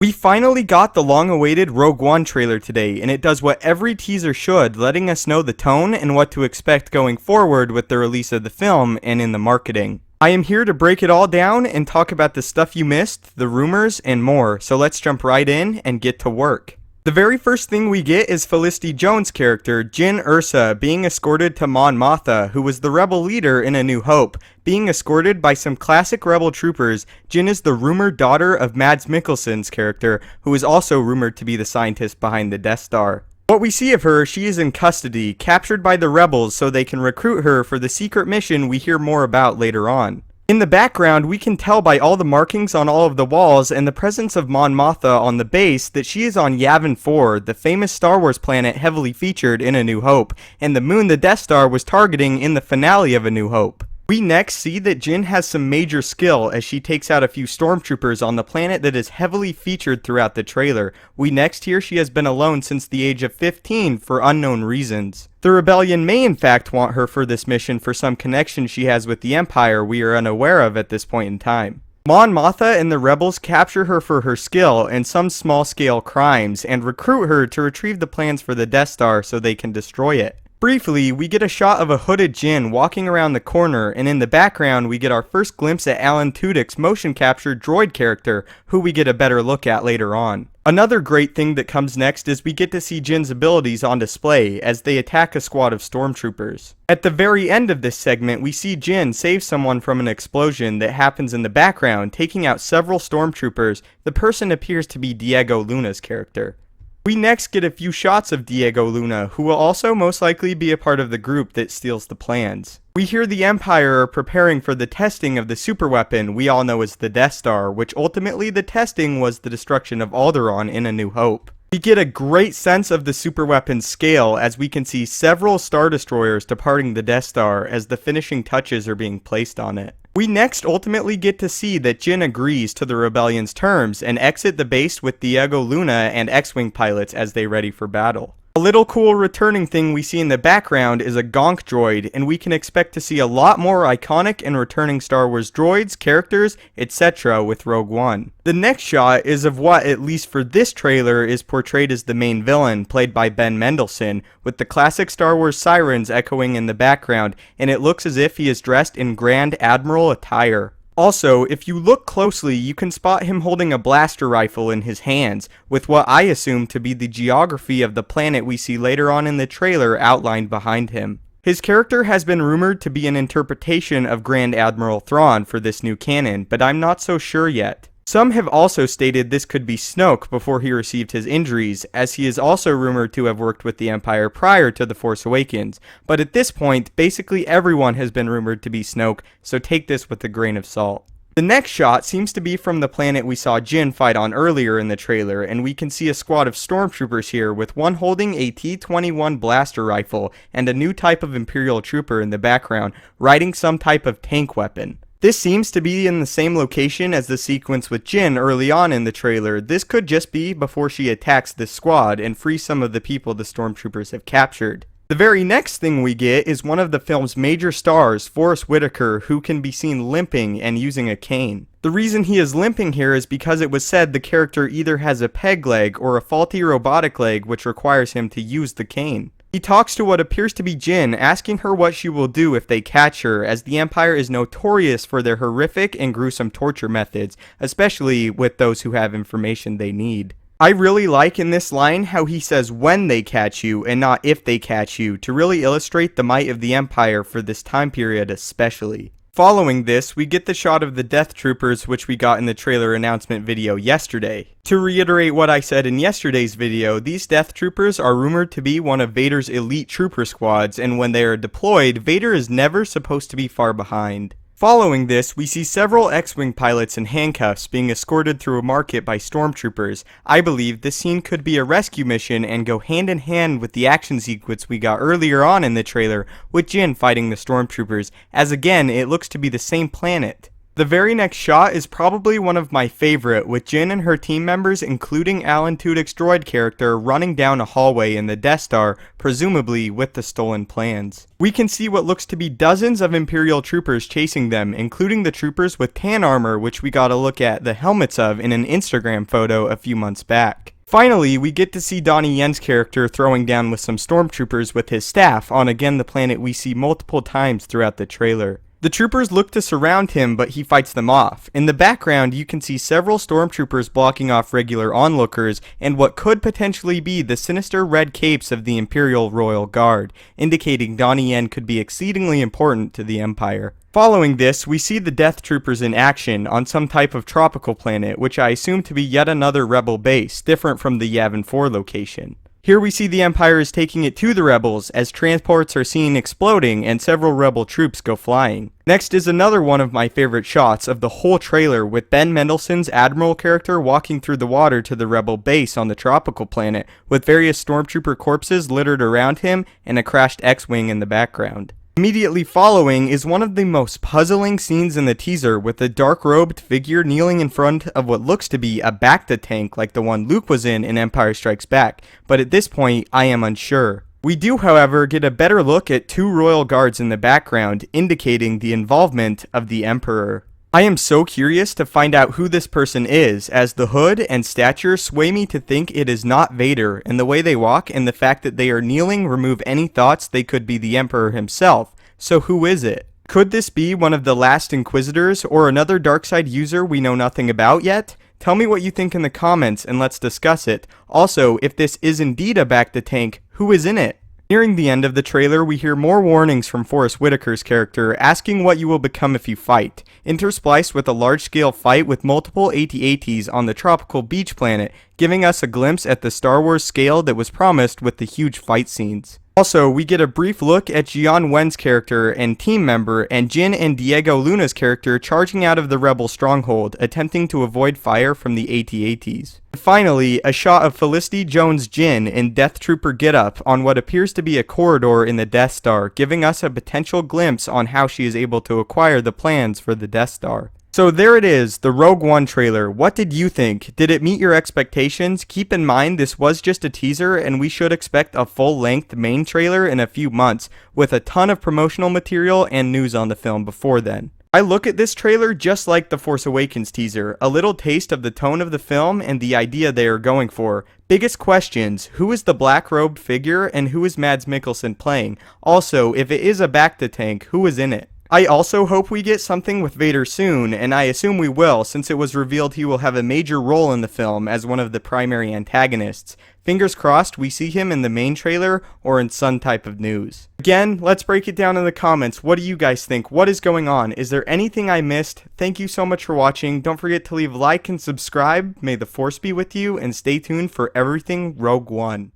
We finally got the long-awaited Rogue One trailer today, and it does what every teaser should, letting us know the tone and what to expect going forward with the release of the film and in the marketing. I am here to break it all down and talk about the stuff you missed, the rumors, and more, so let's jump right in and get to work. The very first thing we get is Felicity Jones' character, Jyn Erso, being escorted to Mon Mothma, who was the rebel leader in A New Hope. Being escorted by some classic rebel troopers, Jyn is the rumored daughter of Mads Mikkelsen's character, who is also rumored to be the scientist behind the Death Star. What we see of her, she is in custody, captured by the rebels so they can recruit her for the secret mission we hear more about later on. In the background, we can tell by all the markings on all of the walls and the presence of Mon Mothma on the base that she is on Yavin 4, the famous Star Wars planet heavily featured in A New Hope, and the moon the Death Star was targeting in the finale of A New Hope. We next see that Jyn has some major skill as she takes out a few stormtroopers on the planet that is heavily featured throughout the trailer. We next hear she has been alone since the age of 15 for unknown reasons. The rebellion may in fact want her for this mission for some connection she has with the Empire we are unaware of at this point in time. Mon Mothma and the rebels capture her for her skill and some small-scale crimes and recruit her to retrieve the plans for the Death Star so they can destroy it. Briefly, we get a shot of a hooded Jyn walking around the corner, and in the background we get our first glimpse at Alan Tudyk's motion capture droid character, who we get a better look at later on. Another great thing that comes next is we get to see Jyn's abilities on display as they attack a squad of stormtroopers. At the very end of this segment, we see Jyn save someone from an explosion that happens in the background, taking out several stormtroopers. The person appears to be Diego Luna's character. We next get a few shots of Diego Luna, who will also most likely be a part of the group that steals the plans. We hear the Empire are preparing for the testing of the superweapon we all know as the Death Star, which ultimately the testing was the destruction of Alderaan in A New Hope. We get a great sense of the superweapon's scale as we can see several Star Destroyers departing the Death Star as the finishing touches are being placed on it. We next ultimately get to see that Jyn agrees to the rebellion's terms and exit the base with Diego Luna and X-Wing pilots as they ready for battle. A little cool returning thing we see in the background is a Gonk droid, and we can expect to see a lot more iconic and returning Star Wars droids, characters, etc. with Rogue One. The next shot is of what, at least for this trailer, is portrayed as the main villain, played by Ben Mendelsohn, with the classic Star Wars sirens echoing in the background, and it looks as if he is dressed in Grand Admiral attire. Also, if you look closely, you can spot him holding a blaster rifle in his hands, with what I assume to be the geography of the planet we see later on in the trailer outlined behind him. His character has been rumored to be an interpretation of Grand Admiral Thrawn for this new canon, but I'm not so sure yet. Some have also stated this could be Snoke before he received his injuries, as he is also rumored to have worked with the Empire prior to The Force Awakens, but at this point, basically everyone has been rumored to be Snoke, so take this with a grain of salt. The next shot seems to be from the planet we saw Jyn fight on earlier in the trailer, and we can see a squad of stormtroopers here with one holding a T-21 blaster rifle and a new type of Imperial trooper in the background, riding some type of tank weapon. This seems to be in the same location as the sequence with Jyn early on in the trailer. This could just be before she attacks this squad and frees some of the people the stormtroopers have captured. The very next thing we get is one of the film's major stars, Forrest Whitaker, who can be seen limping and using a cane. The reason he is limping here is because it was said the character either has a peg leg or a faulty robotic leg which requires him to use the cane. He talks to what appears to be Jyn, asking her what she will do if they catch her, as the Empire is notorious for their horrific and gruesome torture methods, especially with those who have information they need. I really like in this line how he says when they catch you and not if they catch you, to really illustrate the might of the Empire for this time period especially. Following this, we get the shot of the Death Troopers which we got in the trailer announcement video yesterday. To reiterate what I said in yesterday's video, these Death Troopers are rumored to be one of Vader's elite trooper squads, and when they are deployed, Vader is never supposed to be far behind. Following this, we see several X-Wing pilots in handcuffs being escorted through a market by stormtroopers. I believe this scene could be a rescue mission and go hand in hand with the action sequence we got earlier on in the trailer with Jyn fighting the stormtroopers, as again, it looks to be the same planet. The very next shot is probably one of my favorite, with Jyn and her team members, including Alan Tudyk's droid character, running down a hallway in the Death Star, presumably with the stolen plans. We can see what looks to be dozens of Imperial troopers chasing them, including the troopers with tan armor, which we got a look at the helmets of in an Instagram photo a few months back. Finally, we get to see Donnie Yen's character throwing down with some stormtroopers with his staff on again the planet we see multiple times throughout the trailer. The troopers look to surround him, but he fights them off. In the background, you can see several stormtroopers blocking off regular onlookers and what could potentially be the sinister red capes of the Imperial Royal Guard, indicating Donnie Yen could be exceedingly important to the Empire. Following this, we see the Death Troopers in action on some type of tropical planet, which I assume to be yet another rebel base, different from the Yavin 4 location. Here we see the Empire is taking it to the rebels as transports are seen exploding and several rebel troops go flying. Next is another one of my favorite shots of the whole trailer, with Ben Mendelsohn's Admiral character walking through the water to the rebel base on the tropical planet, with various stormtrooper corpses littered around him and a crashed X-Wing in the background. Immediately following is one of the most puzzling scenes in the teaser, with a dark-robed figure kneeling in front of what looks to be a Bacta tank like the one Luke was in Empire Strikes Back, but at this point I am unsure. We do, however, get a better look at two royal guards in the background, indicating the involvement of the Emperor. I am so curious to find out who this person is, as the hood and stature sway me to think it is not Vader, and the way they walk and the fact that they are kneeling remove any thoughts they could be the Emperor himself. So who is it? Could this be one of the last Inquisitors or another Darkside user we know nothing about yet? Tell me what you think in the comments and let's discuss it. Also, if this is indeed a Bacta tank, who is in it? Nearing the end of the trailer, we hear more warnings from Forrest Whitaker's character, asking what you will become if you fight, interspliced with a large-scale fight with multiple AT-ATs on the tropical beach planet, giving us a glimpse at the Star Wars scale that was promised with the huge fight scenes. Also, we get a brief look at Jian Wen's character and team member, and Jyn and Diego Luna's character charging out of the rebel stronghold, attempting to avoid fire from the AT-ATs. Finally, a shot of Felicity Jones Jyn in Death Trooper getup on what appears to be a corridor in the Death Star, giving us a potential glimpse on how she is able to acquire the plans for the Death Star. So there it is, the Rogue One trailer. What did you think? Did it meet your expectations? Keep in mind this was just a teaser and we should expect a full-length main trailer in a few months, with a ton of promotional material and news on the film before then. I look at this trailer just like the Force Awakens teaser, a little taste of the tone of the film and the idea they are going for. Biggest questions, who is the black-robed figure and who is Mads Mikkelsen playing? Also, if it is a Bacta tank, who is in it? I also hope we get something with Vader soon, and I assume we will, since it was revealed he will have a major role in the film as one of the primary antagonists. Fingers crossed we see him in the main trailer or in some type of news. Again, let's break it down in the comments. What do you guys think? What is going on? Is there anything I missed? Thank you so much for watching. Don't forget to leave a like and subscribe. May the Force be with you, and stay tuned for everything Rogue One.